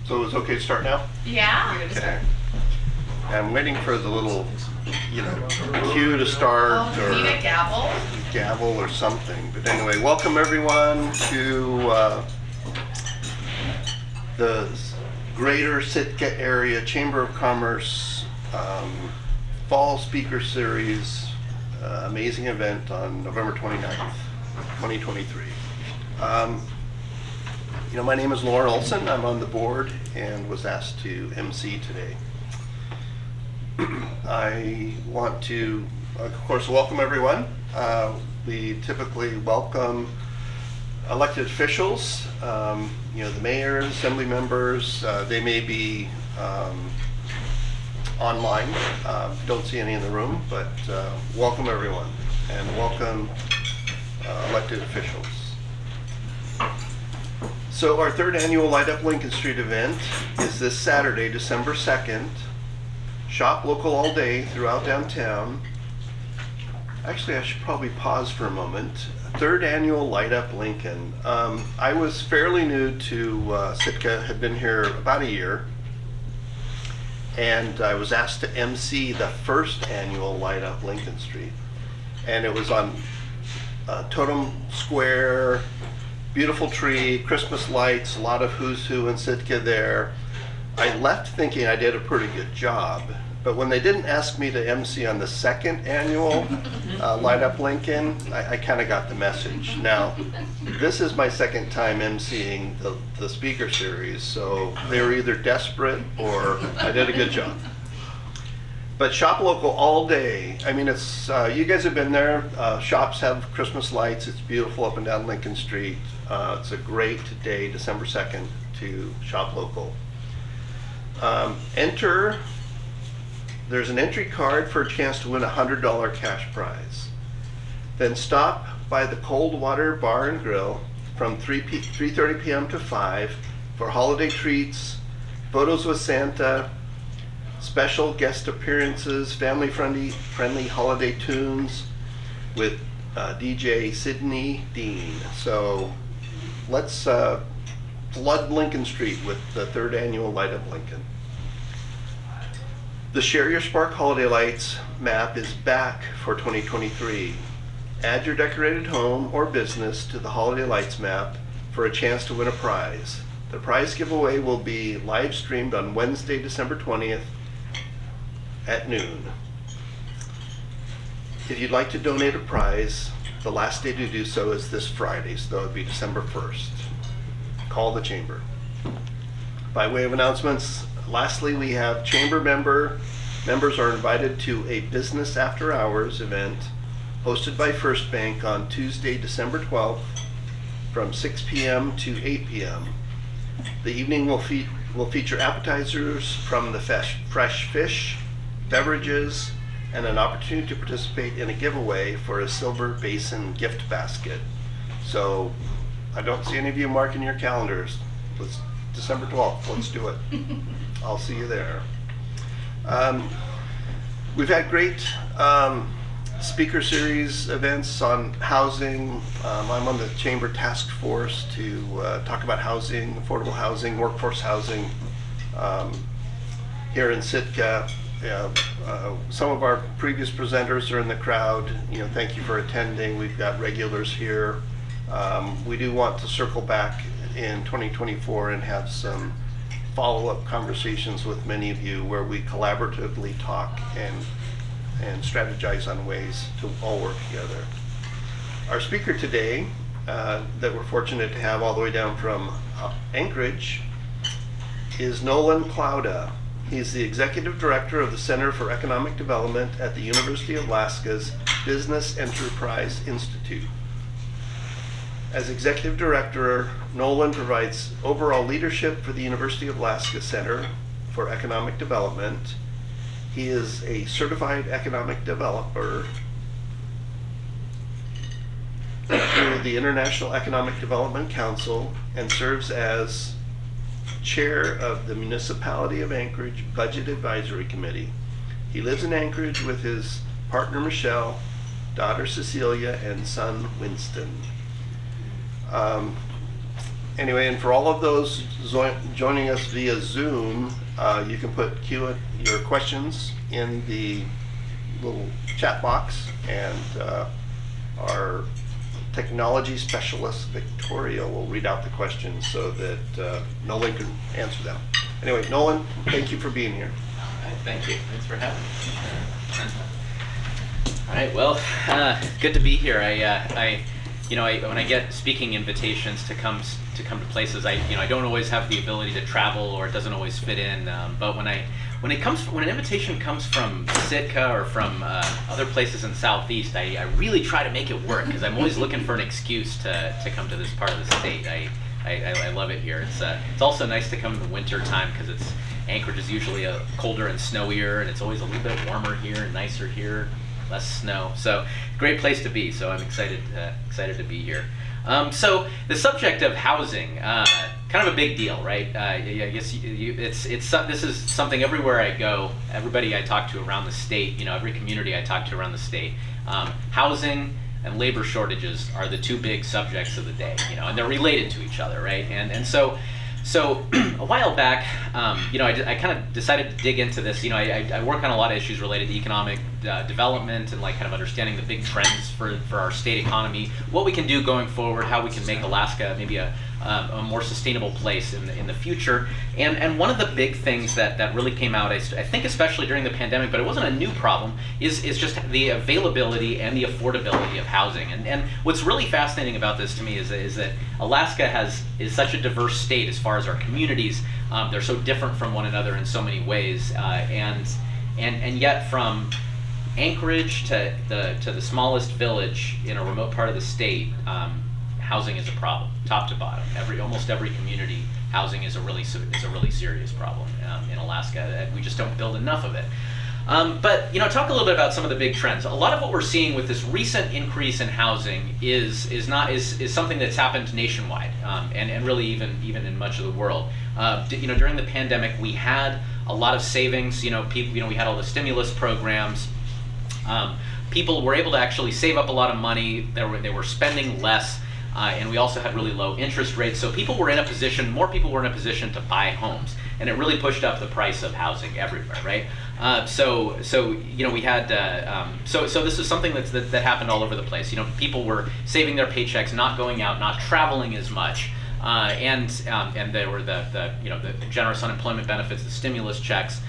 So it's okay to start now? Yeah. Okay. I'm waiting for the little, cue to start Oh, do you need a gavel? gavel or something. But anyway, welcome everyone to the Greater Sitka Area Chamber of Commerce Fall Speaker Series amazing event on November 29th, 2023. My name is Lauren Olson. I'm on the board and was asked to MC today. I want to, of course, welcome everyone. We typically welcome elected officials, the mayors, assembly members. They may be online. Don't see any in the room, but welcome everyone, and welcome elected officials. So our third annual Light Up Lincoln Street event is this Saturday, December 2nd. Shop local all day throughout downtown. Actually, I should probably pause for a moment. Third annual Light Up Lincoln. I was fairly new to Sitka, had been here about a year, and I was asked to MC the first annual Light Up Lincoln Street. And it was on Totem Square, beautiful tree, Christmas lights, a lot of who's who in Sitka there. I left thinking I did a pretty good job, but when they didn't ask me to MC on the second annual Light Up Lincoln, I kind of got the message. Now, this is my second time MCing the speaker series, so they were either desperate or I did a good job. But shop local all day. I mean, it's you guys have been there. Shops have Christmas lights. It's beautiful up and down Lincoln Street. It's a great day, December 2nd, to shop local. There's an entry card for a chance to win a $100 cash prize. Then stop by the Cold Water Bar and Grill from 3:30 p.m. to 5 for holiday treats, photos with Santa, special guest appearances, family-friendly holiday tunes with DJ Sydney Dean. So let's flood Lincoln Street with the third annual Light Up Lincoln. The Share Your Spark Holiday Lights map is back for 2023. Add your decorated home or business to the Holiday Lights map for a chance to win a prize. The prize giveaway will be live streamed on Wednesday, December 20th at noon. If you'd like to donate a prize, the last day to do so is this Friday, so that would be December 1st. Call the chamber. By way of announcements, lastly, we have chamber members are invited to a business after hours event hosted by First Bank on Tuesday, December 12th from 6 p.m. to 8 p.m. The evening will feature appetizers from the fresh fish, beverages, and an opportunity to participate in a giveaway for a silver basin gift basket. So I don't see any of you marking your calendars. December 12th, let's do it. I'll see you there. We've had great speaker series events on housing. I'm on the Chamber Task Force to talk about housing, affordable housing, workforce housing here in Sitka. Some of our previous presenters are in the crowd. Thank you for attending. We've got regulars here. We do want to circle back in 2024 and have some follow-up conversations with many of you where we collaboratively talk and strategize on ways to all work together. Our speaker today that we're fortunate to have all the way down from Anchorage is Nolan Clouda. He's the Executive Director of the Center for Economic Development at the University of Alaska's Business Enterprise Institute. As Executive Director, Nolan provides overall leadership for the University of Alaska Center for Economic Development. He is a certified economic developer through the International Economic Development Council and serves as chair of the Municipality of Anchorage Budget Advisory Committee. He lives in Anchorage with his partner Michelle, daughter Cecilia, and son Winston. Anyway, and for all of those joining us via Zoom, you can put your questions in the little chat box, and our technology specialist, Victoria, will read out the questions so that Nolan can answer them. Anyway, Nolan, thank you for being here. All right, thank you. Thanks for having me. All right, well, good to be here. When I get speaking invitations to come to places, I don't always have the ability to travel, or it doesn't always fit in. But when an invitation comes from Sitka or from other places in Southeast, I really try to make it work, because I'm always looking for an excuse to come to this part of the state. I love it here. It's also nice to come in the winter time, because Anchorage is usually colder and snowier, and it's always a little bit warmer here and nicer here, less snow. So great place to be. So I'm excited to be here. So the subject of housing, kind of a big deal, right? I guess this is something everywhere I go, everybody I talk to around the state, every community I talk to around the state, housing and labor shortages are the two big subjects of the day, and they're related to each other, right? And so a while back, I kind of decided to dig into this. I work on a lot of issues related to economic development, and kind of understanding the big trends for our state economy, what we can do going forward, how we can make Alaska maybe a more sustainable place in the future. And one of the big things that really came out, I think especially during the pandemic, but it wasn't a new problem, is just the availability and the affordability of housing. And what's really fascinating about this to me is that Alaska is such a diverse state as far as our communities. They're so different from one another in so many ways, and yet from Anchorage to the smallest village in a remote part of the state, housing is a problem, top to bottom. Almost every community, housing is a really serious problem in Alaska. We just don't build enough of it. But talk a little bit about some of the big trends. A lot of what we're seeing with this recent increase in housing is something that's happened nationwide, and really even in much of the world. During the pandemic, we had a lot of savings. We had all the stimulus programs. People were able to actually save up a lot of money. They were spending less. And we also had really low interest rates, so more people were in a position to buy homes, and it really pushed up the price of housing everywhere, right? So we had so this is something that happened all over the place. People were saving their paychecks, not going out, not traveling as much, and there were the generous unemployment benefits, the stimulus checks.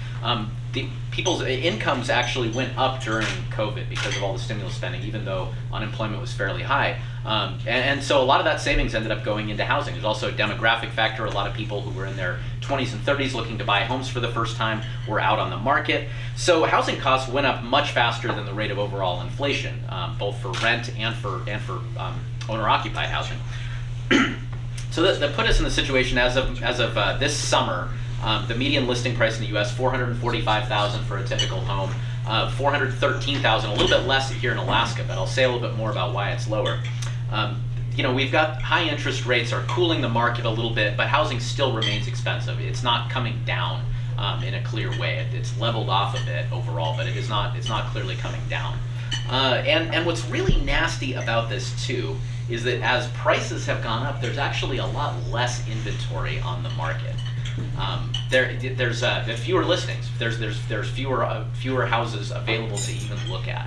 People's incomes actually went up during COVID because of all the stimulus spending, even though unemployment was fairly high. And so a lot of that savings ended up going into housing. There's also a demographic factor. A lot of people who were in their 20s and 30s looking to buy homes for the first time were out on the market. So housing costs went up much faster than the rate of overall inflation, both for rent and for owner-occupied housing. So that put us in the situation as of this summer. The median listing price in the U.S. $445,000 for a typical home, $413,000, a little bit less here in Alaska, but I'll say a little bit more about why it's lower. We've got high interest rates are cooling the market a little bit, but housing still remains expensive. It's not coming down in a clear way. It's leveled off a bit overall, but it's not clearly coming down. And what's really nasty about this too is that as prices have gone up, there's actually a lot less inventory on the market. There's fewer listings. There's fewer houses available to even look at,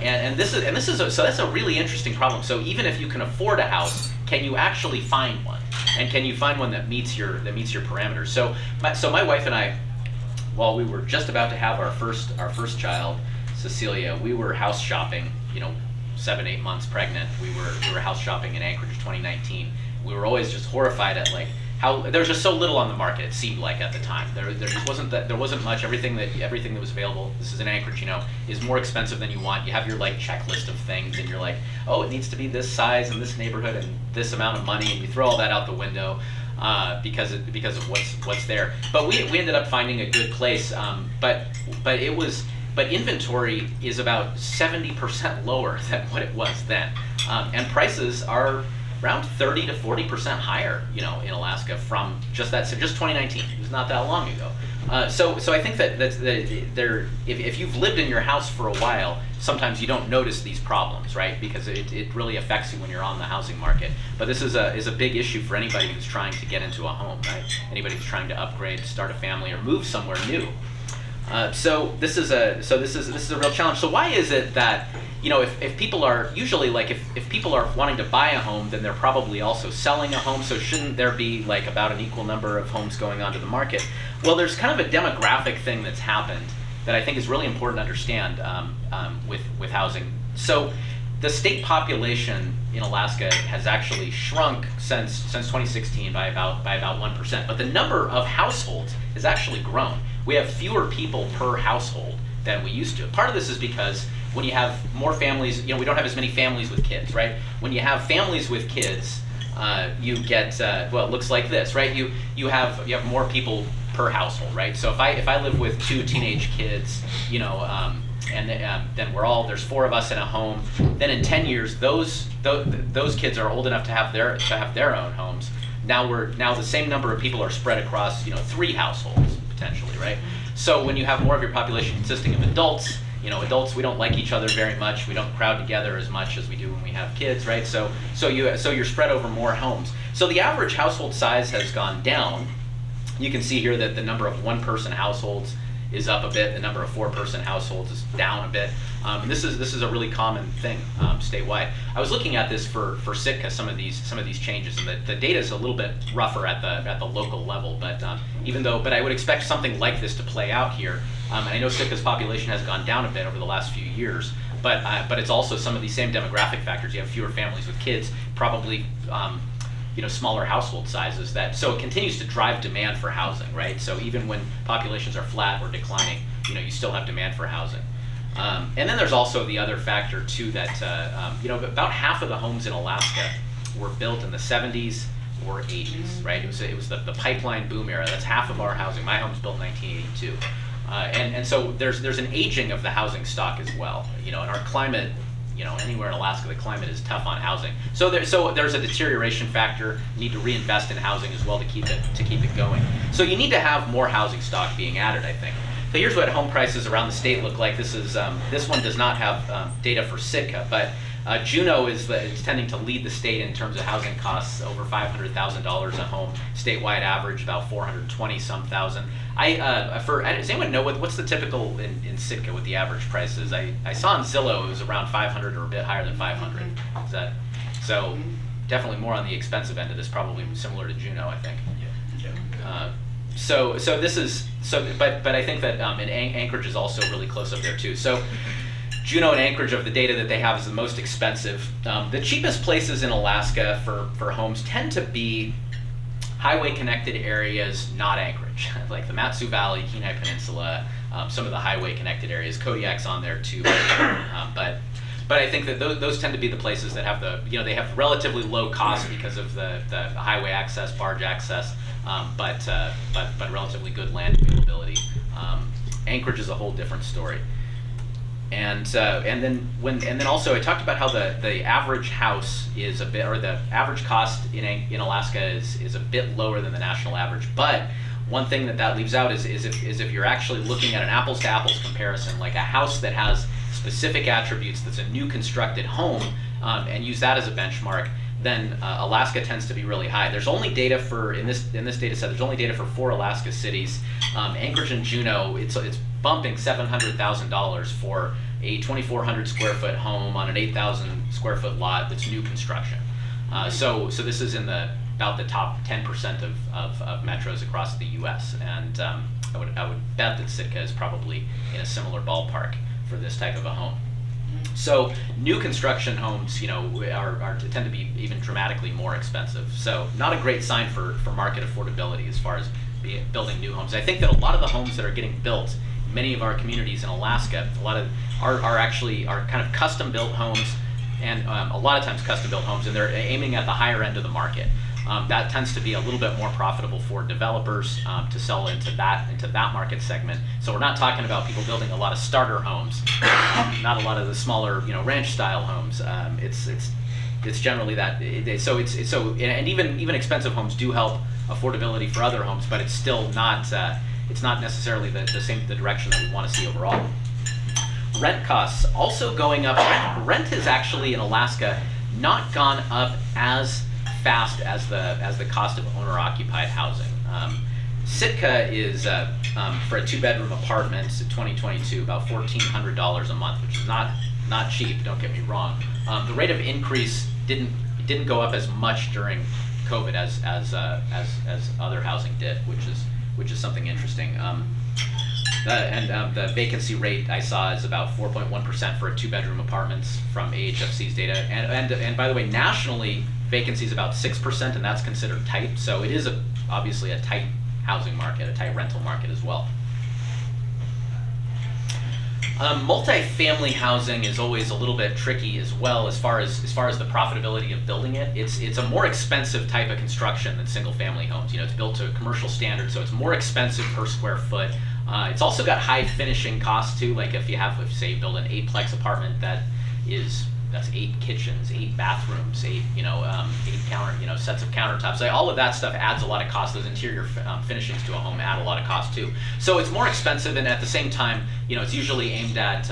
and that's a really interesting problem. So even if you can afford a house, can you actually find one? And can you find one that meets your parameters? So my wife and I, while we were just about to have our first child, Cecilia, we were house shopping. 7-8 months pregnant. We were house shopping in Anchorage 2019. We were always just horrified at how there's just so little on the market. It seemed like at the time there just wasn't much. Everything that was available. This is in Anchorage, is more expensive than you want. You have your checklist of things, and you're like, oh, it needs to be this size in this neighborhood and this amount of money, and you throw all that out the window because of what's there. But we ended up finding a good place. But inventory is about 70% lower than what it was then, and prices are around 30 to 40% higher, in Alaska from just 2019. It was not that long ago. So I think that if you've lived in your house for a while, sometimes you don't notice these problems, right? Because it really affects you when you're on the housing market. But this is a big issue for anybody who's trying to get into a home, right? Anybody who's trying to upgrade, start a family, or move somewhere new. So this is a real challenge. So why is it that, if people are usually like if people are wanting to buy a home, then they're probably also selling a home. So shouldn't there be like about an equal number of homes going onto the market? Well, there's kind of a demographic thing that's happened that I think is really important to understand with housing. So the state population in Alaska has actually shrunk since 2016 by about 1%, but the number of households has actually grown. We have fewer people per household than we used to. Part of this is because when you have more families, we don't have as many families with kids, right? When you have families with kids, you get it looks like this, right? You have more people per household, right? So if I live with 2 teenage kids, and then there's 4 of us in a home. Then in 10 years, those kids are old enough to have their own homes. Now the same number of people are spread across 3 households potentially, right? So when you have more of your population consisting of adults, we don't like each other very much. We don't crowd together as much as we do when we have kids, right? So you're spread over more homes. So the average household size has gone down. You can see here that the number of 1-person households is up a bit. The number of 4-person households is down a bit. This is a really common thing statewide. I was looking at this for Sitka, some of these changes, and the data is a little bit rougher at the local level. But but I would expect something like this to play out here. And I know Sitka's population has gone down a bit over the last few years, but it's also some of these same demographic factors. You have fewer families with kids, probably smaller household sizes. So it continues to drive demand for housing, right? So even when populations are flat or declining, you still have demand for housing. And then there's also the other factor too that about half of the homes in Alaska were built in the 70s or 80s, right? It was the pipeline boom era. That's half of our housing. My home was built in 1982. And so there's an aging of the housing stock as well. In our climate, anywhere in Alaska, the climate is tough on housing. So there's a deterioration factor. You need to reinvest in housing as well to keep it going. So you need to have more housing stock being added, I think. So here's what home prices around the state look like. This one does not have data for Sitka, but Juneau is tending to lead the state in terms of housing costs, over $500,000 a home. Statewide average about 420-some thousand. Does anyone know what's the typical in Sitka what the average price is? I saw in Zillow it was around 500 or a bit higher than 500. Is that so? Definitely more on the expensive end of this, probably similar to Juneau, I think. Yeah. But I think that Anchorage is also really close up there too. So Juneau and Anchorage, of the data that they have, is the most expensive. The cheapest places in Alaska for homes tend to be highway-connected areas, not Anchorage, like the Mat-Su Valley, Kenai Peninsula, some of the highway-connected areas. Kodiak's on there too, but I think that those tend to be the places that have they have relatively low cost because of the highway access, barge access, but relatively good land availability. Anchorage is a whole different story. And then also I talked about how the average house is a bit, or the average cost in Alaska is a bit lower than the national average. But one thing that leaves out is if you're actually looking at an apples to apples comparison, like a house that has specific attributes, that's a new constructed home, and use that as a benchmark, then Alaska tends to be really high. There's only data in this data set. There's only data for 4 Alaska cities. Anchorage and Juneau, it's bumping $700,000 for a 2,400 square foot home on an 8,000 square foot lot that's new construction. So this is in about the top 10% of metros across the U.S. And I would bet that Sitka is probably in a similar ballpark for this type of a home. So new construction homes, tend to be even dramatically more expensive. So not a great sign for market affordability as far as building new homes. I think that a lot of the homes that are getting built, many of our communities in Alaska, a lot of are kind of custom built homes, and a lot of times custom built homes, and they're aiming at the higher end of the market. That tends to be a little bit more profitable for developers to sell into that market segment. So we're not talking about people building a lot of starter homes, not a lot of the smaller ranch style homes. It's generally that. And even expensive homes do help affordability for other homes, but it's still not it's not necessarily the direction that we want to see overall. Rent costs also going up. Rent has actually in Alaska not gone up as fast as the cost of owner-occupied housing. Sitka is for a two-bedroom apartment in 2022 about $1,400 a month, which is not cheap. Don't get me wrong. The rate of increase didn't go up as much during COVID as other housing did, which is something interesting. The vacancy rate I saw is about 4.1% for a two-bedroom apartments from AHFC's data. And by the way, nationally, vacancy is about 6%, and that's considered tight. So it is obviously a tight housing market, a tight rental market as well. Multi-family housing is always a little bit tricky as well as far as the profitability of building it. It's a more expensive type of construction than single-family homes. It's built to commercial standards, so it's more expensive per square foot. It's also got high finishing costs too. Like if you build an 8-plex apartment that's 8 kitchens, 8 bathrooms, 8 sets of countertops. All of that stuff adds a lot of cost. Those interior finishings to a home add a lot of cost too. So it's more expensive, and at the same time, it's usually aimed at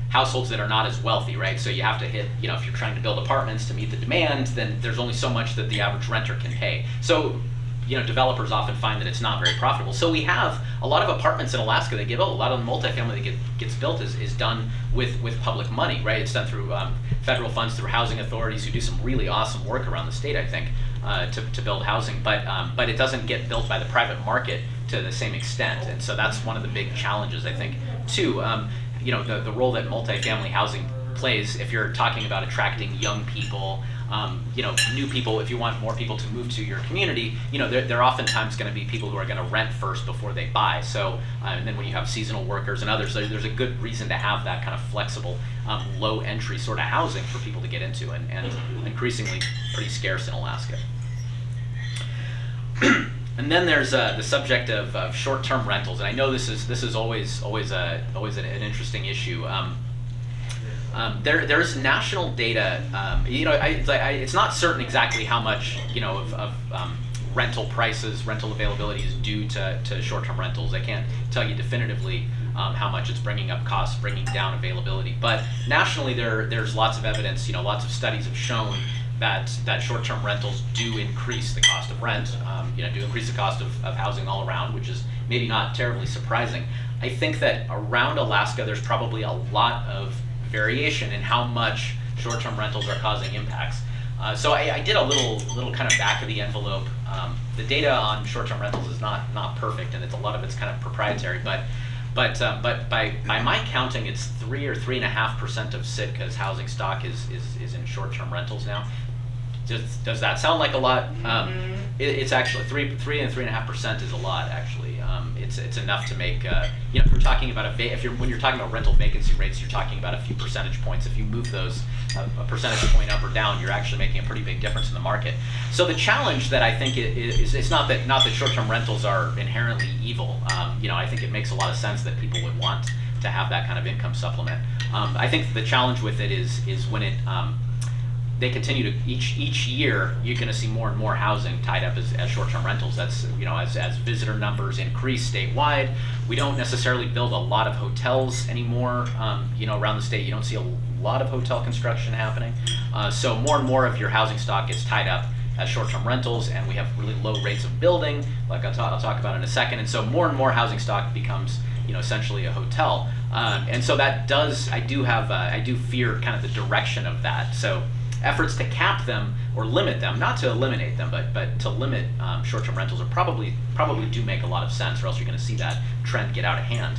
households that are not as wealthy, right? So you have to hit, if you're trying to build apartments to meet the demand, then there's only so much that the average renter can pay. So developers often find that it's not very profitable. So we have a lot of apartments in Alaska that get built. A lot of the multifamily that gets built is done with public money, right? It's done through federal funds, through housing authorities who do some really awesome work around the state, I think, to build housing. But it doesn't get built by the private market to the same extent. And so that's one of the big challenges, I think, too. The role that multifamily housing plays if you're talking about attracting young people, new people. If you want more people to move to your community, they're oftentimes going to be people who are going to rent first before they buy. So, and then when you have seasonal workers and others, there's a good reason to have that kind of flexible, low entry sort of housing for people to get into, and increasingly pretty scarce in Alaska. And then there's the subject of short-term rentals, and I know this is always an interesting issue. There's national data. It's not certain exactly how much of rental prices, rental availability is due to short-term rentals. I can't tell you definitively how much it's bringing up costs, bringing down availability. But nationally, there's lots of evidence. Lots of studies have shown that short-term rentals do increase the cost of rent. Do increase the cost of housing all around, which is maybe not terribly surprising. I think that around Alaska, there's probably a lot of variation in how much short-term rentals are causing impacts. So I did a little kind of back of the envelope. The data on short-term rentals is not perfect, and a lot of it's kind of proprietary. But by my counting, it's 3 or 3.5% of Sitka's housing stock is in short-term rentals now. Does that sound like a lot? It's actually 3 and 3.5% is a lot actually. It's enough to make if you're talking about when you're talking about rental vacancy rates, you're talking about a few percentage points. If you move those a percentage point up or down, you're actually making a pretty big difference in the market. So the challenge that I think is it's not that short-term rentals are inherently evil. I think it makes a lot of sense that people would want to have that kind of income supplement. I think the challenge with it is when they continue to each year, you're going to see more and more housing tied up as short-term rentals. That's as visitor numbers increase statewide. We don't necessarily build a lot of hotels anymore. Around the state, you don't see a lot of hotel construction happening. So more and more of your housing stock gets tied up as short-term rentals, and we have really low rates of building, like I'll talk about in a second. And so more and more housing stock becomes essentially a hotel. And so that I do fear kind of the direction of that. So efforts to cap them or limit them, not to eliminate them, but to limit short-term rentals are probably do make a lot of sense, or else you're going to see that trend get out of hand.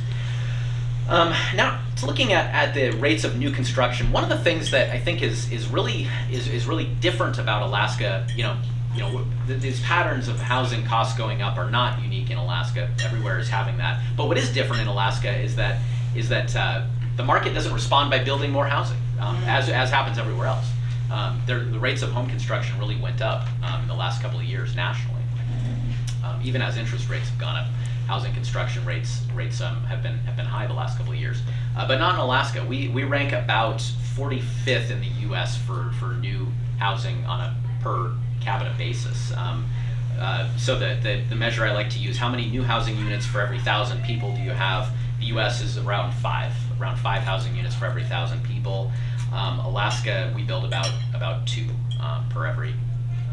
Now, looking at the rates of new construction, one of the things that I think is really different about Alaska, these patterns of housing costs going up are not unique in Alaska. Everywhere is having that. But what is different in Alaska is that the market doesn't respond by building more housing, as happens everywhere else. The rates of home construction really went up in the last couple of years nationally. Even as interest rates have gone up, housing construction rates have been high the last couple of years, but not in Alaska. We rank about 45th in the U.S. for new housing on a per capita basis. so the measure I like to use, how many new housing units for every 1,000 people do you have? The U.S. is around five housing units for every 1,000 people. Alaska, we build about two per every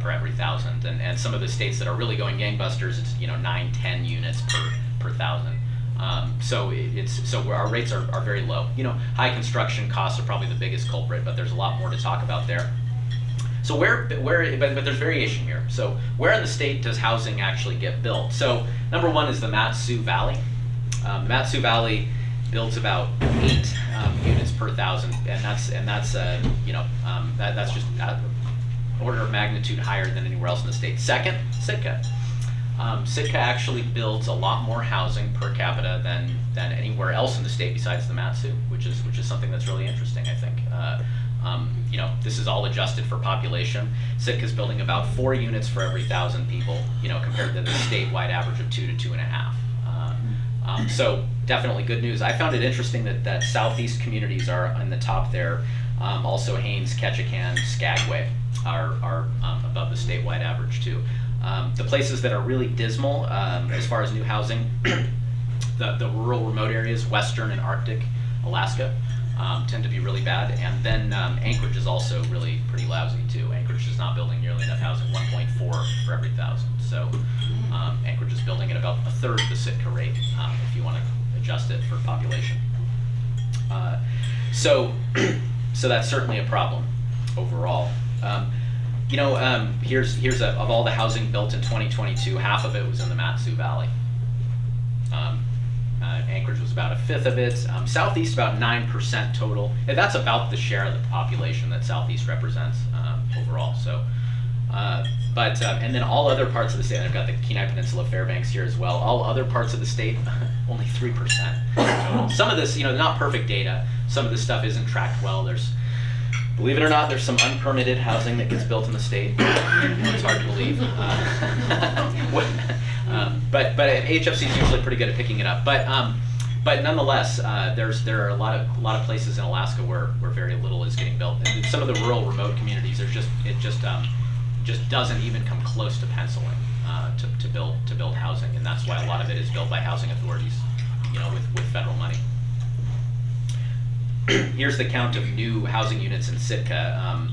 1,000, and some of the states that are really going gangbusters, it's 9, 10 units per 1,000. So our rates are very low. High construction costs are probably the biggest culprit, but there's a lot more to talk about there. So but there's variation here. So where in the state does housing actually get built? So number one is the Mat-Su Valley. The Mat-Su Valley builds about 8 units per 1,000, and that's just order of magnitude higher than anywhere else in the state. Second, Sitka. Sitka actually builds a lot more housing per capita than anywhere else in the state besides the Mat-Su, which is something that's really interesting, I think. This is all adjusted for population. Sitka's building about 4 units for every 1,000 people, compared to the statewide average of 2 to 2.5. So definitely good news. I found it interesting that southeast communities are on the top there. Also Haines, Ketchikan, Skagway are above the statewide average too. The places that are really dismal as far as new housing, the rural remote areas, western and Arctic Alaska, tend to be really bad. And then Anchorage is also really pretty lousy too. Anchorage is not building nearly enough housing, 1.4 for every 1,000. So Anchorage is building at about a third the Sitka rate if you want to adjust it for population. So that's certainly a problem overall. Here's of all the housing built in 2022, half of it was in the Mat-Su Valley. Anchorage was about a fifth of it. Southeast about 9% total. And that's about the share of the population that Southeast represents overall. So, and then all other parts of the state. I've got the Kenai Peninsula, Fairbanks here as well. All other parts of the state, only 3% total. Some of this, not perfect data. Some of this stuff isn't tracked well. Believe it or not, there's some unpermitted housing that gets built in the state. It's hard to believe. But HFC is usually pretty good at picking it up. But nonetheless, there are a lot of places in Alaska where very little is getting built. And some of the rural, remote communities, it just doesn't even come close to penciling to build housing, and that's why a lot of it is built by housing authorities, with federal money. Here's the count of new housing units in Sitka.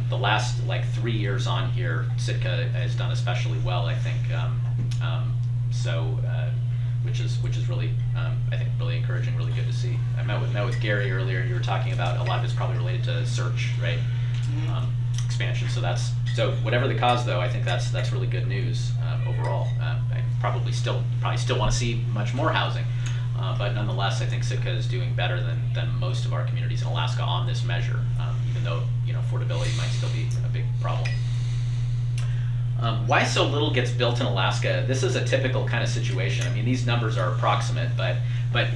The last 3 years on here, Sitka has done especially well, I think. Which is really, I think, really encouraging, really good to see. I met with Gary earlier. You were talking about a lot of it's probably related to search, right? Expansion. So whatever the cause, though, I think that's really good news overall. I probably still want to see much more housing. But nonetheless, I think Sitka is doing better than most of our communities in Alaska on this measure, even though affordability might still be a big problem. Why so little gets built in Alaska? This is a typical kind of situation. I mean, these numbers are approximate, but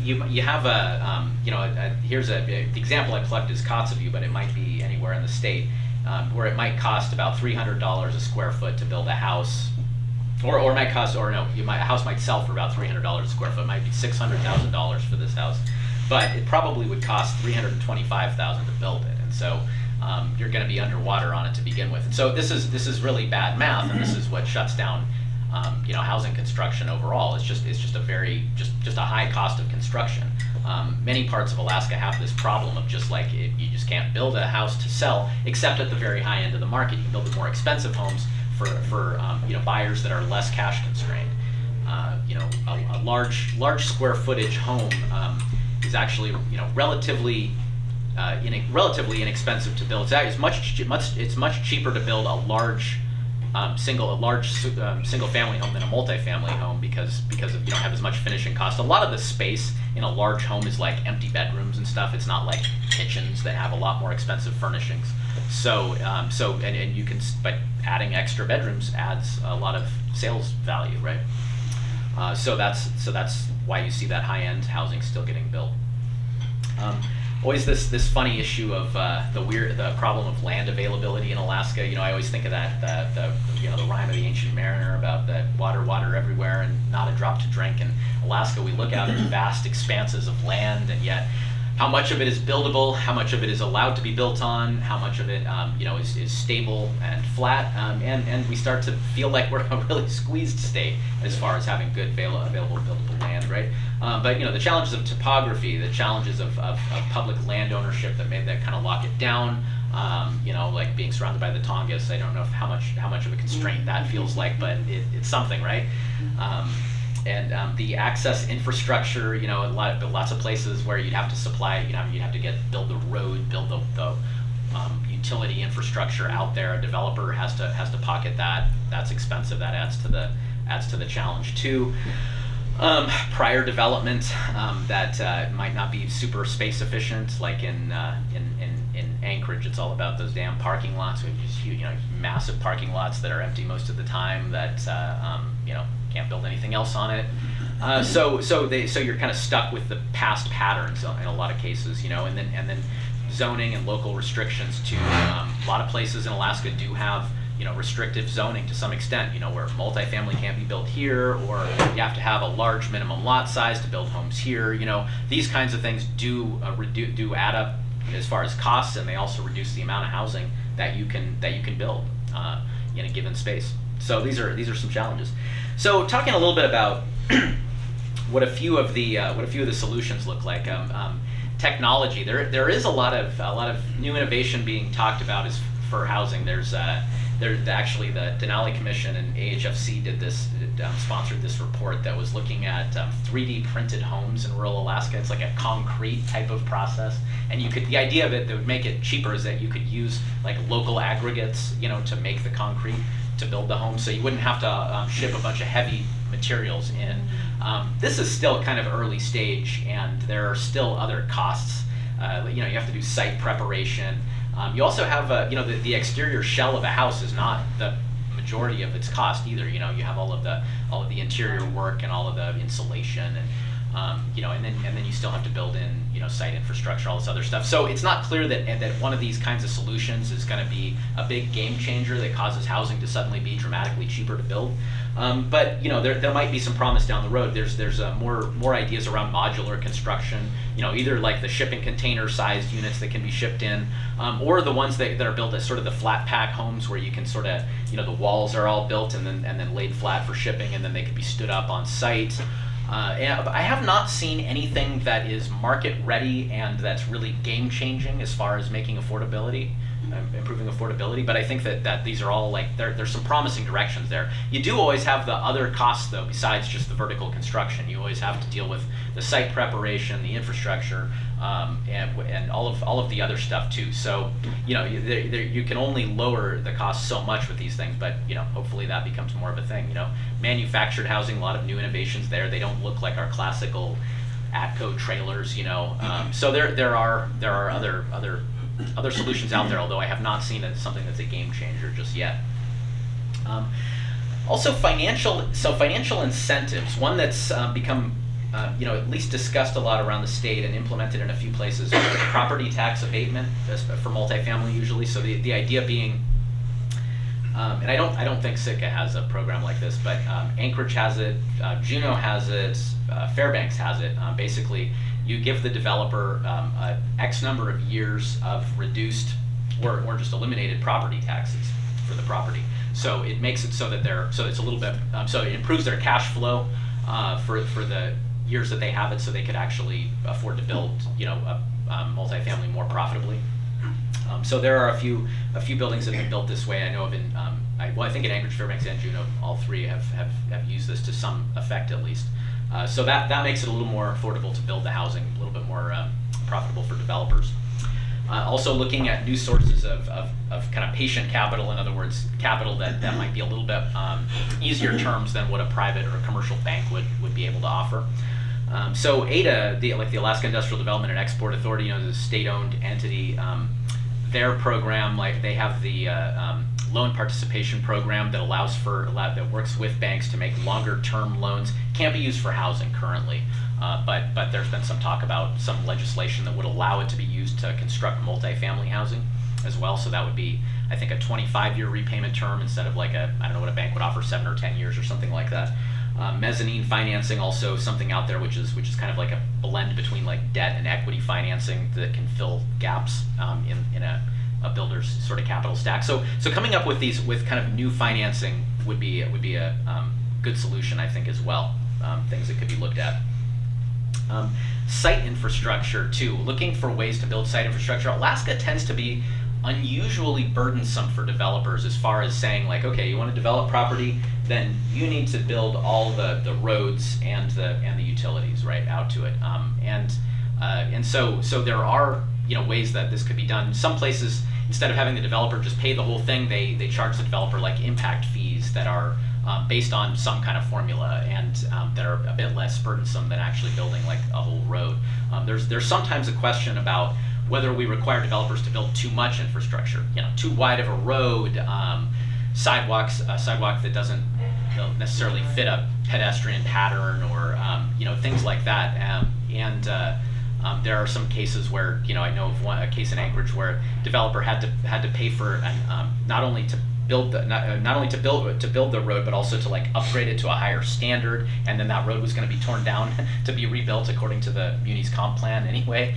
you have the example I collect is Kotzebue, but it might be anywhere in the state, where it might cost about $300 a square foot to build a house. Or it might cost, a house might sell for about $300 a square foot. It might be $600,000 for this house, but it probably would cost $325,000 to build it, and so you're going to be underwater on it to begin with. And so this is really bad math, and this is what shuts down, housing construction overall. It's just a high cost of construction. Many parts of Alaska have this problem of you just can't build a house to sell, except at the very high end of the market. You can build the more expensive homes for buyers that are less cash constrained. A large square footage home is actually relatively inexpensive to build. It's much cheaper to build a large single family home than a multi-family home because of you don't have as much finishing cost. A lot of the space in a large home is like empty bedrooms and stuff. It's not like kitchens that have a lot more expensive furnishings. So you can, but adding extra bedrooms adds a lot of sales value, right? So that's why you see that high-end housing still getting built. Always this funny issue of the problem of land availability in Alaska. I always think of the rhyme of the ancient mariner about the water everywhere and not a drop to drink. In Alaska, we look out at vast expanses of land, and yet how much of it is buildable, how much of it is allowed to be built on, how much of it is stable and flat, and we start to feel like we're a really squeezed state as far as having good available buildable land, right? But the challenges of topography, the challenges of public land ownership that kind of lock it down. Like being surrounded by the Tongass, I don't know how much of a constraint that feels like, but it's something, right? And the access infrastructure, lots of places where you'd have to supply, you'd have to build the road, build the utility infrastructure out there. A developer has to pocket that. That's expensive. That adds to the challenge too. Prior development that might not be super space efficient, like in Anchorage, it's all about those damn parking lots. We have these huge, massive parking lots that are empty most of the time. That can't build anything else on it. So you're kind of stuck with the past patterns in a lot of cases, and then zoning and local restrictions too. A lot of places in Alaska do have restrictive zoning to some extent, where multifamily can't be built here, or you have to have a large minimum lot size to build homes here. These kinds of things do add up as far as costs, and they also reduce the amount of housing that you can build in a given space. So these are some challenges. So talking a little bit about what a few of the solutions look like. Technology. There is a lot of new innovation being talked about as for housing. There's actually the Denali Commission and AHFC sponsored this report that was looking at 3D printed homes in rural Alaska. It's like a concrete type of process, and the idea of it that would make it cheaper is that you could use like local aggregates, to make the concrete to build the home, so you wouldn't have to ship a bunch of heavy materials in. This is still kind of early stage, and there are still other costs. You have to do site preparation. You also have, the exterior shell of a house is not the majority of its cost either. You have all of the interior work and all of the insulation, and and then you still have to build in, site infrastructure, all this other stuff. So it's not clear that one of these kinds of solutions is going to be a big game changer that causes housing to suddenly be dramatically cheaper to build. But there might be some promise down the road. There's more ideas around modular construction. Either like the shipping container sized units that can be shipped in, or the ones that are built as sort of the flat pack homes where you can sort of the walls are all built and then laid flat for shipping, and then they can be stood up on site. But I have not seen anything that is market ready and that's really game changing as far as making affordability, improving affordability. But I think that these are all like there's some promising directions there. You do always have the other costs though, besides just the vertical construction. You always have to deal with the site preparation, the infrastructure, and all of the other stuff too. So you can only lower the cost so much with these things, but hopefully that becomes more of a thing. Manufactured housing, a lot of new innovations there. They don't look like our classical ATCO trailers. So there are other solutions out there, although I have not seen something that's a game changer just yet. Also financial incentives. One that's become at least discussed a lot around the state and implemented in a few places. Property tax abatement for multifamily usually. So the idea being, and I don't think Sitka has a program like this, but Anchorage has it, Juneau has it, Fairbanks has it. Basically, you give the developer X number of years of reduced or just eliminated property taxes for the property. So it makes it so that it's a little bit, so it improves their cash flow for the years that they have it, so they could actually afford to build a multifamily more profitably. So there are a few buildings that have been built this way. I know of I think in Anchorage, Fairbanks, and Juneau, all three have used this to some effect at least. So that makes it a little more affordable to build the housing, a little bit more profitable for developers. Also looking at new sources of kind of patient capital, in other words, capital that might be a little bit easier terms than what a private or a commercial bank would be able to offer. So ADA, the Alaska Industrial Development and Export Authority, the state-owned entity, their program, like they have the loan participation program that works with banks to make longer-term loans. Can't be used for housing currently, but there's been some talk about some legislation that would allow it to be used to construct multifamily housing as well. So that would be, I think, a 25-year repayment term instead of like I don't know what a bank would offer, 7 or 10 years or something like that. Mezzanine financing, also something out there which is kind of like a blend between like debt and equity financing that can fill gaps in a builder's sort of capital stack. So coming up with kind of new financing would be a good solution, I think, as well. Things that could be looked at. Site infrastructure too. Looking for ways to build site infrastructure. Alaska tends to be unusually burdensome for developers as far as saying like, okay, you want to develop property, then you need to build all the roads and the utilities right out to it. And so there are ways that this could be done. Some places, instead of having the developer just pay the whole thing, they charge the developer like impact fees that are based on some kind of formula and that are a bit less burdensome than actually building like a whole road. There's sometimes a question about whether we require developers to build too much infrastructure, too wide of a road, a sidewalk that doesn't necessarily fit a pedestrian pattern, or things like that. There are some cases where I know of a case in Anchorage where a developer had to pay for not only to build the road, but also to like upgrade it to a higher standard, and then that road was going to be torn down to be rebuilt according to the Muni's comp plan anyway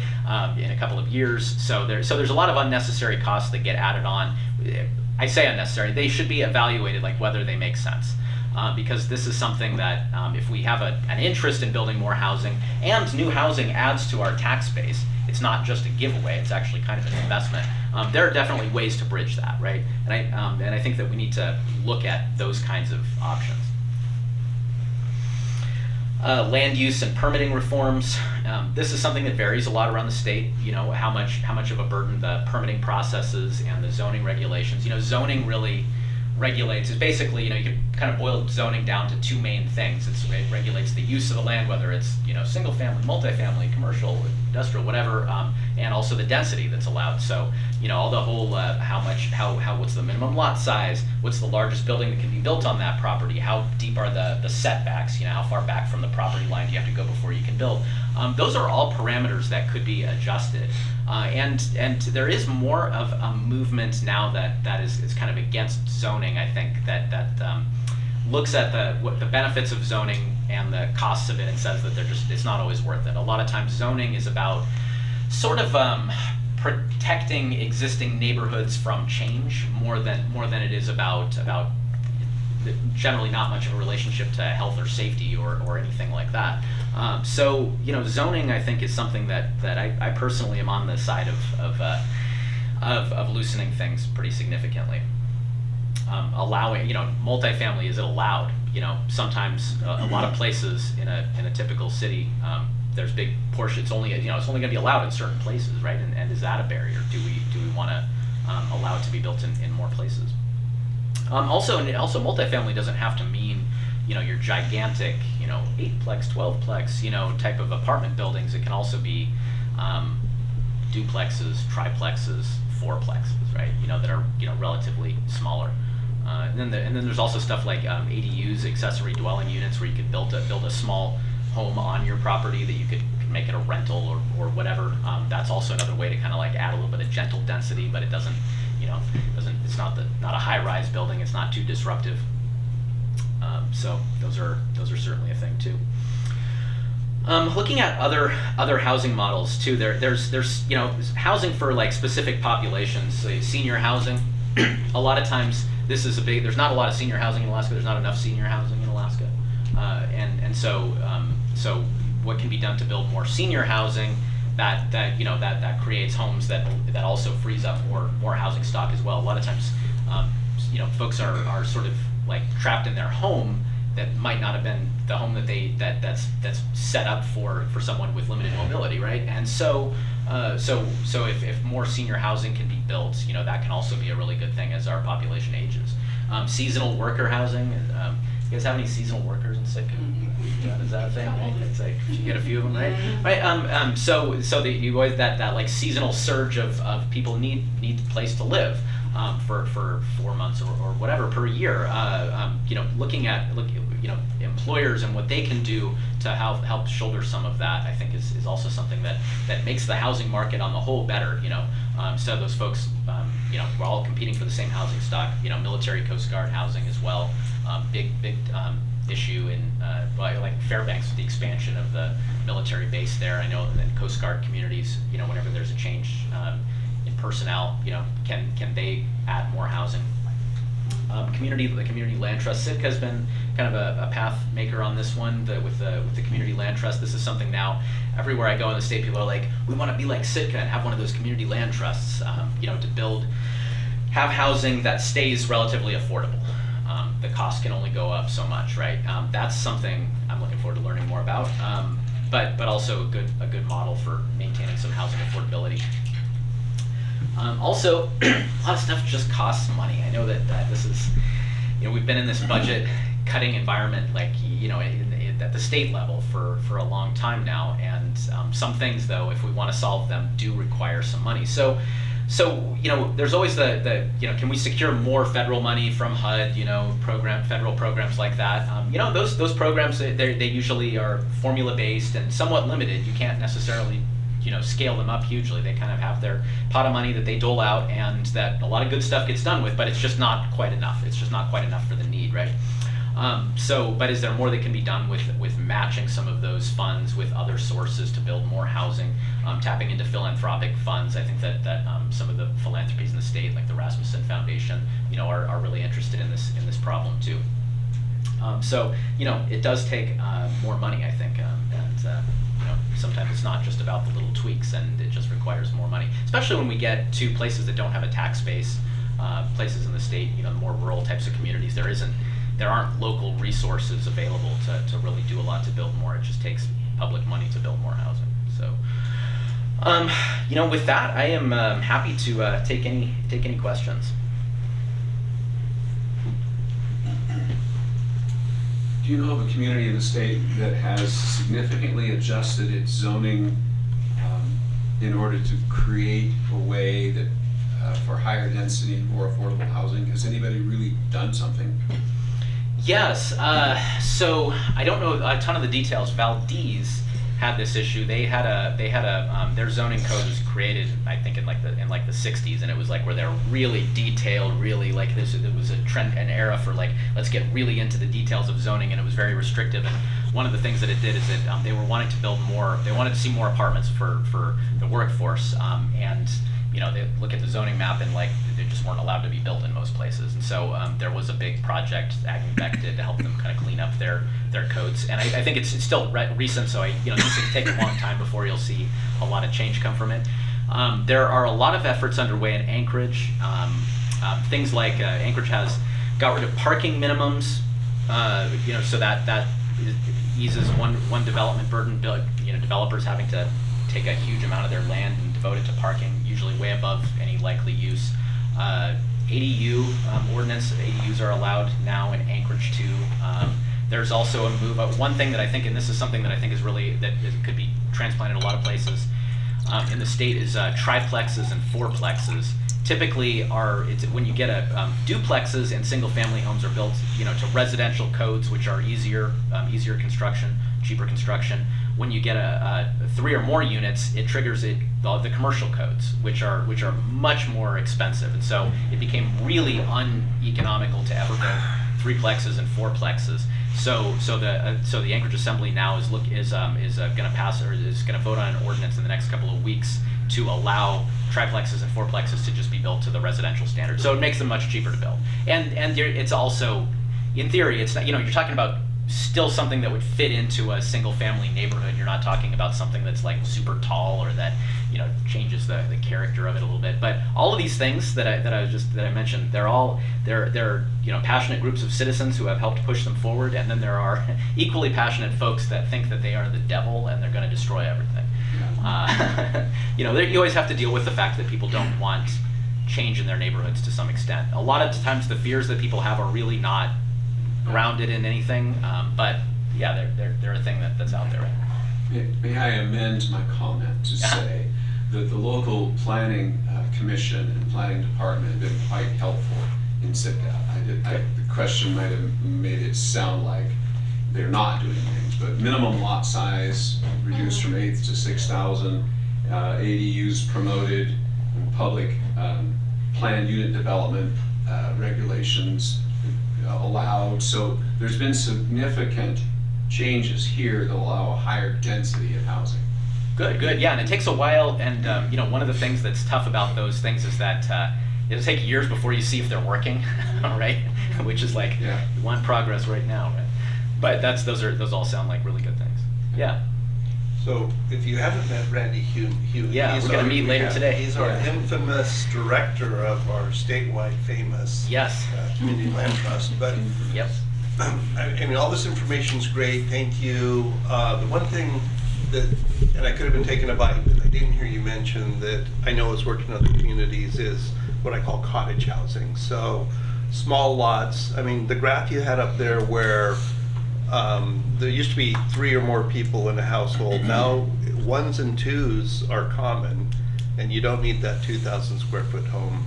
in a couple of years. So there's a lot of unnecessary costs that get added on. I say unnecessary; they should be evaluated like whether they make sense. Because this is something that if we have an interest in building more housing, and new housing adds to our tax base, it's not just a giveaway, it's actually kind of an investment. There are definitely ways to bridge that, right? And I think that we need to look at those kinds of options. Land use and permitting reforms. This is something that varies a lot around the state. How much of a burden the permitting processes and the zoning regulations. Zoning really regulates is basically, you can kind of boil zoning down to two main things. It regulates the use of the land, whether it's single family, multifamily, commercial, industrial, whatever, and also the density that's allowed. So all the whole what's the minimum lot size, what's the largest building that can be built on that property, how deep are the setbacks, how far back from the property line do you have to go before you can build. Those are all parameters that could be adjusted. And there is more of a movement now that is kind of against zoning, I think, that looks at the benefits of zoning and the costs of it and says that it's not always worth it. A lot of times zoning is about sort of protecting existing neighborhoods from change more than it is about generally not much of a relationship to health or safety or anything like that. So zoning, I think, is something that I personally am on the side of loosening things pretty significantly. Allowing, multifamily, is it allowed? Sometimes a lot of places in a typical city, there's big portions. It's only going to be allowed in certain places, right? And is that a barrier? Do we want to allow it to be built in more places? Also multifamily doesn't have to mean your gigantic 8-plex, 12-plex type of apartment buildings. It can also be duplexes, triplexes, 4plexes, right? That are relatively smaller. And then there's also stuff like ADUs, accessory dwelling units, where you could build a small home on your property that you could make it a rental or whatever. That's also another way to kind of like add a little bit of gentle density, but it doesn't it's not a high-rise building. It's not too disruptive. So those are certainly a thing too. Looking at other housing models too, there's housing for like specific populations, say senior housing. A lot of times there's not a lot of senior housing in Alaska. There's not enough senior housing in Alaska, and so what can be done to build more senior housing that creates homes that also frees up more housing stock as well. A lot of times, folks are sort of like trapped in their home that might not have been the home that's set up for someone with limited mobility, right? And so if more senior housing can be built, that can also be a really good thing as our population ages. Seasonal worker housing. You guys have any seasonal workers in Sitka? Is that a thing? Right? It's like you get a few of them, right? Right. So that you always that like seasonal surge of people need a place to live for 4 months or whatever per year. Looking at employers and what they can do to help shoulder some of that, I think is also something that makes the housing market on the whole better. So those folks, we're all competing for the same housing stock. Military, Coast Guard housing as well. Big issue in like Fairbanks with the expansion of the military base there. I know in Coast Guard communities, whenever there's a change in personnel, can they add more housing? The community land trust. Sitka has been kind of a path maker on this one. With the community land trust, this is something now everywhere I go in the state, people are like, we want to be like Sitka and have one of those community land trusts, to have housing that stays relatively affordable. The cost can only go up so much, right? That's something I'm looking forward to learning more about, but also a good model for maintaining some housing affordability. Also, a lot of stuff just costs money. I know that this is, we've been in this budget cutting environment, like, at the state level for a long time now, and some things, though, if we want to solve them, do require some money. So there's always can we secure more federal money from HUD, federal programs like that. Those programs, they usually are formula based and somewhat limited. You can't necessarily scale them up hugely. They kind of have their pot of money that they dole out, and that a lot of good stuff gets done with, but it's just not quite enough. It's just not quite enough for the need, right? But is there more that can be done with matching some of those funds with other sources to build more housing, tapping into philanthropic funds? I think that some of the philanthropies in the state, like the Rasmussen Foundation, are really interested in this problem too. It does take more money, I think, and sometimes it's not just about the little tweaks, and it just requires more money, especially when we get to places that don't have a tax base, places in the state, the more rural types of communities. There aren't local resources available to really do a lot to build more. It just takes public money to build more housing. So, with that, I am happy to take any questions. Do you know of a community in the state that has significantly adjusted its zoning in order to create a way that for higher density and more affordable housing? Has anybody really done something? Yes. So I don't know a ton of the details. Valdez had this issue. They had their zoning code was created, I think, in like the 60s, and it was like where they're really detailed, really like this. It was a trend, an era for like, let's get really into the details of zoning, and it was very restrictive. And one of the things that it did is that they were wanting to build more. They wanted to see more apartments for the workforce, and they look at the zoning map and like they just weren't allowed to be built in most places. And so there was a big project Beck did to help them kind of clean up their codes. And I think it's still recent, so these things take a long time before you'll see a lot of change come from it. There are a lot of efforts underway in Anchorage. Things like Anchorage has got rid of parking minimums, so that eases one development burden. Developers having to take a huge amount of their land and devote it to parking, usually way above any likely use. ADU ordinance, ADUs are allowed now in Anchorage too. There's also a move. One thing that I think, and this is something that I think is really, could be transplanted a lot of places in the state, is triplexes and fourplexes. Typically, when you get duplexes and single-family homes are built, to residential codes, which are easier construction, cheaper construction. When you get a 3 or more units, it triggers the commercial codes, which are much more expensive, and so it became really uneconomical to ever build threeplexes and fourplexes. So the Anchorage Assembly now is going to pass, or is going to vote on an ordinance in the next couple of weeks to allow triplexes and fourplexes to just be built to the residential standard. So it makes them much cheaper to build, and it's also, in theory, it's not, you're talking about still something that would fit into a single family neighborhood. You're not talking about something that's like super tall or that changes the character of it a little bit. But all of these things that I mentioned, they're passionate groups of citizens who have helped push them forward, and then there are equally passionate folks that think that they are the devil and they're going to destroy everything. You always have to deal with the fact that people don't want change in their neighborhoods to some extent. A lot of times the fears that people have are really not grounded in anything, but yeah, they're a thing that's out there. May I amend my comment to say that the local planning commission and planning department have been quite helpful in Sitka. The question might have made it sound like they're not doing things, but minimum lot size reduced from 8 to 6,000, ADUs promoted, and public planned unit development regulations allowed. So there's been significant changes here that allow a higher density of housing. Good, good, yeah, and it takes a while, and you know, one of the things that's tough about those things is that it'll take years before you see if they're working, right? Which is like, Yeah. you want progress right now, right? But those all sound like really good things. Yeah. So if you haven't met Randy Huey, Yeah, we're gonna meet later today. He's our Yeah. infamous director of our statewide famous Yes. Community Land Trust. But Yep. I mean, all this information's great. Thank you. The one thing that, and I could have been taking a bite, but I didn't hear you mention that I know has worked in other communities, is what I call cottage housing. So small lots. I mean, the graph you had up there where there used to be 3 or more people in a household. Now 1s and 2s are common, and you don't need that 2,000 square foot home.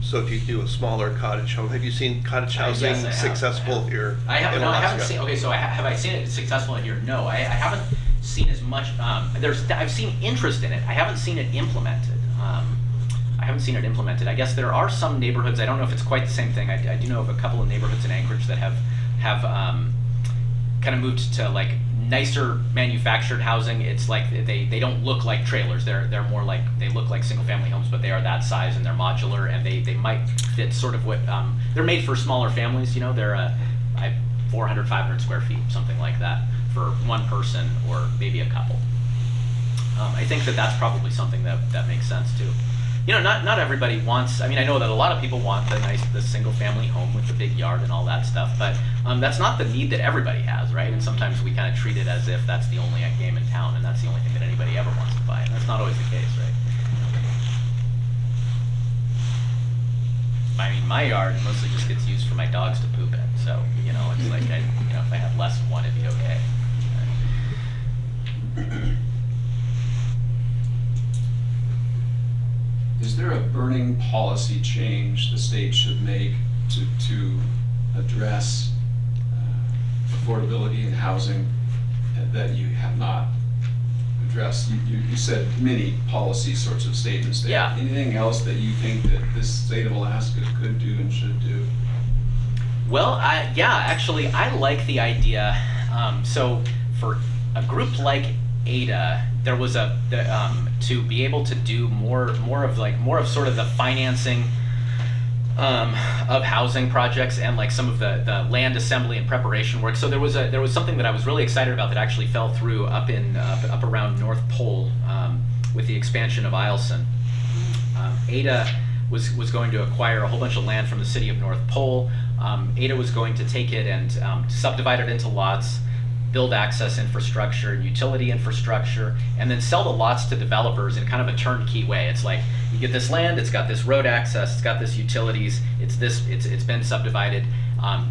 So if you do a smaller cottage home, have you seen cottage housing Yes, I have. successful here? I have, in no, I haven't Alaska? seen, okay, so have I seen it successful in here? No, I haven't seen as much, I've seen interest in it. I haven't seen it implemented. I guess there are some neighborhoods, I don't know if it's quite the same thing. I do know of a couple of neighborhoods in Anchorage that have kind of moved to like nicer manufactured housing. It's like they don't look like trailers. They're more like, they look like single family homes, but they are that size and they're modular, and they might fit sort of what they're made for smaller families. You know, they're 400, 500 square feet, something like that, for one person or maybe a couple. I think that's probably something that makes sense too. You know, not everybody wants, I mean, I know that a lot of people want the single family home with the big yard and all that stuff, but that's not the need that everybody has, right? And sometimes we kind of treat it as if that's the only game in town and that's the only thing that anybody ever wants to buy, and that's not always the case, right? I mean, my yard mostly just gets used for my dogs to poop in, so, you know, it's like, if I had less of one, it'd be okay. Is there a burning policy change the state should make to address affordability in housing that you have not addressed? You said many policy sorts of statements there. Yeah. Anything else that you think that this state of Alaska could do and should do? Well, actually, I like the idea. So for a group like Ada, there was to be able to do more of sort of the financing of housing projects and like some of the land assembly and preparation work. So there was something that I was really excited about that actually fell through up around North Pole with the expansion of Eielson. Ada was going to acquire a whole bunch of land from the city of North Pole. Ada was going to take it and subdivide it into lots, build access infrastructure, utility infrastructure, and then sell the lots to developers in kind of a turnkey way. It's like, you get this land, it's got this road access, it's got this utilities, it's been subdivided.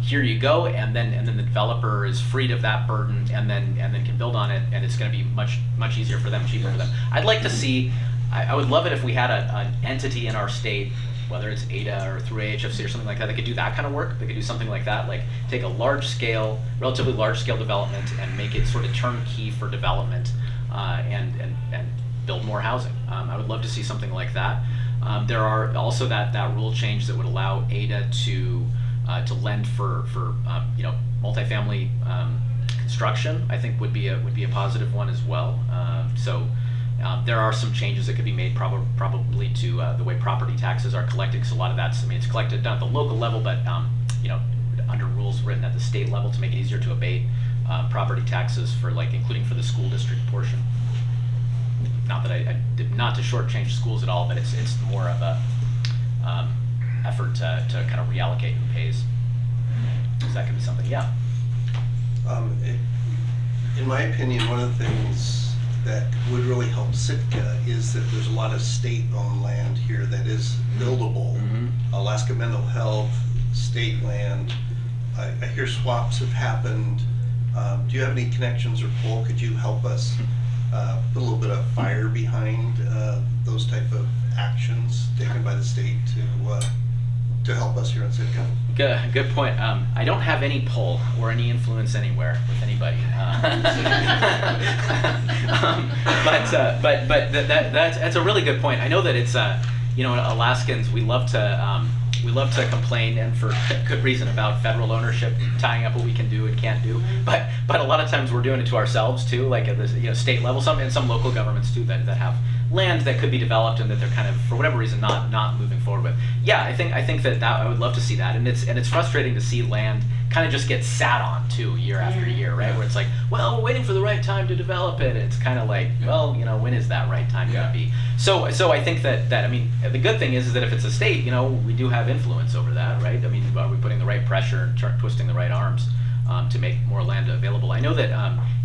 Here you go, and then the developer is freed of that burden, and then can build on it, and it's going to be much easier for them, cheaper for them. I'd like to see. I would love it if we had an entity in our state, whether it's Ada or through AHFC or something like that could do that kind of work. They could do something like that, like take a relatively large scale development and make it sort of turnkey for development, and build more housing. I would love to see something like that. There are also that rule change that would allow Ada to lend for multifamily construction. I think would be a positive one as well. There are some changes that could be made probably to the way property taxes are collected, because a lot of it's collected not at the local level, but under rules written at the state level to make it easier to abate property taxes for including for the school district portion. Not that I did not to shortchange schools at all, but it's more of a effort to kind of reallocate who pays. So that could be something, yeah. In my opinion, one of the things that would really help Sitka is that there's a lot of state-owned land here that is buildable. Mm-hmm. Alaska Mental Health, state land. I hear swaps have happened. Do you have any connections or pull? Could you help us put a little bit of fire behind those type of actions taken by the state to help us here in Sitka? Good point. I don't have any pull or any influence anywhere with anybody. But that's a really good point. I know that it's Alaskans, we love to we love to complain, and for good reason, about federal ownership tying up what we can do and can't do. But a lot of times we're doing it to ourselves too, like at the state level, and some local governments too that have land that could be developed and that they're kind of, for whatever reason, not moving forward with. Yeah, I think that I would love to see that, and it's frustrating to see land kind of just get sat on too year after year, right? Where it's like, well, we're waiting for the right time to develop it. It's kind of like, well, when is that right time going to be? So I think that I mean, the good thing is that if it's a state, we do have influence over that, right? I mean, are we putting the right pressure and twisting the right arms to make more land available? I know that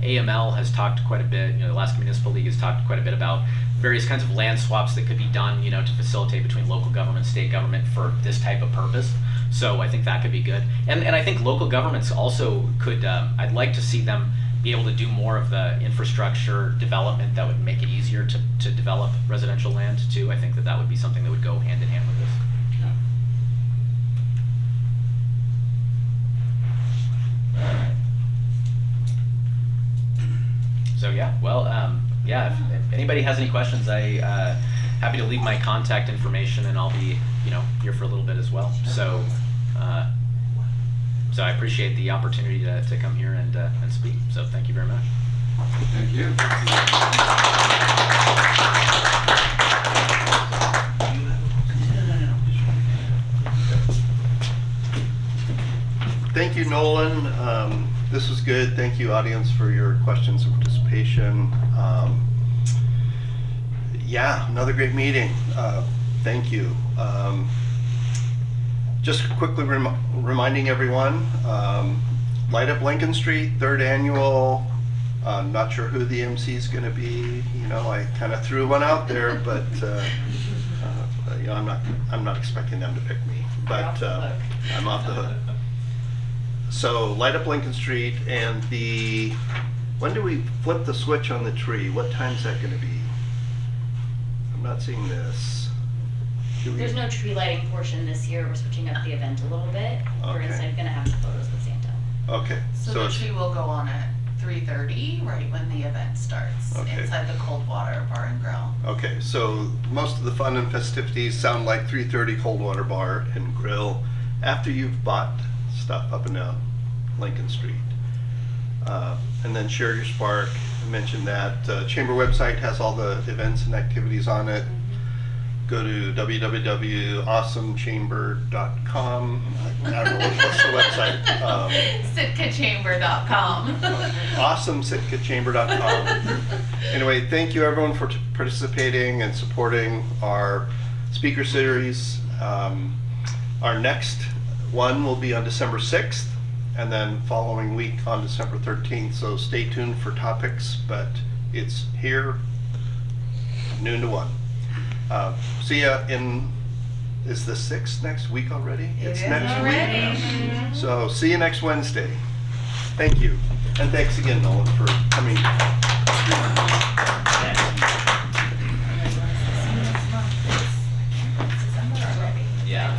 AML has talked quite a bit. The Alaska Municipal League has talked quite a bit about various kinds of land swaps that could be done, to facilitate between local government, state government for this type of purpose. So I think that could be good. And I think local governments also could, I'd like to see them be able to do more of the infrastructure development that would make it easier to develop residential land too. I think that would be something that would go hand in hand with this. So yeah, well, if anybody has any questions, happy to leave my contact information, and I'll be, here for a little bit as well. So I appreciate the opportunity to come here and speak. So thank you very much. Thank you. Thank you, Nolan. This was good. Thank you, audience, for your questions and participation. Yeah, another great meeting. Thank you. Just quickly reminding everyone, Light Up Lincoln Street, 3rd annual. Not sure who the MC is going to be. I kind of threw one out there, but I'm not expecting them to pick me. But I'm off the hook. So Light Up Lincoln Street, and when do we flip the switch on the tree? What time is that going to be? I'm not seeing this. There's no tree lighting portion this year. We're switching up the event a little bit. We're Okay. instead going to have the photos with Santa. Okay. So the tree will go on at 3:30, right when the event starts, Okay. inside the Coldwater Bar and Grill. Okay, so most of the fun and festivities sound like 3:30 Coldwater Bar and Grill after you've bought stuff up and down Lincoln Street. And then Share Your Spark, I mentioned that. Chamber website has all the events and activities on it. Go to www.awesomechamber.com. I don't know, what's the website? SitkaChamber.com. AwesomeSitkaChamber.com. Anyway, thank you everyone for participating and supporting our speaker series. Our next one will be on December 6th, and then following week on December 13th. So stay tuned for topics, but it's here, noon to 1. See ya is the 6th next week already? It's next week. So see you next Wednesday. Thank you. And thanks again, Nolan, for coming. Yeah.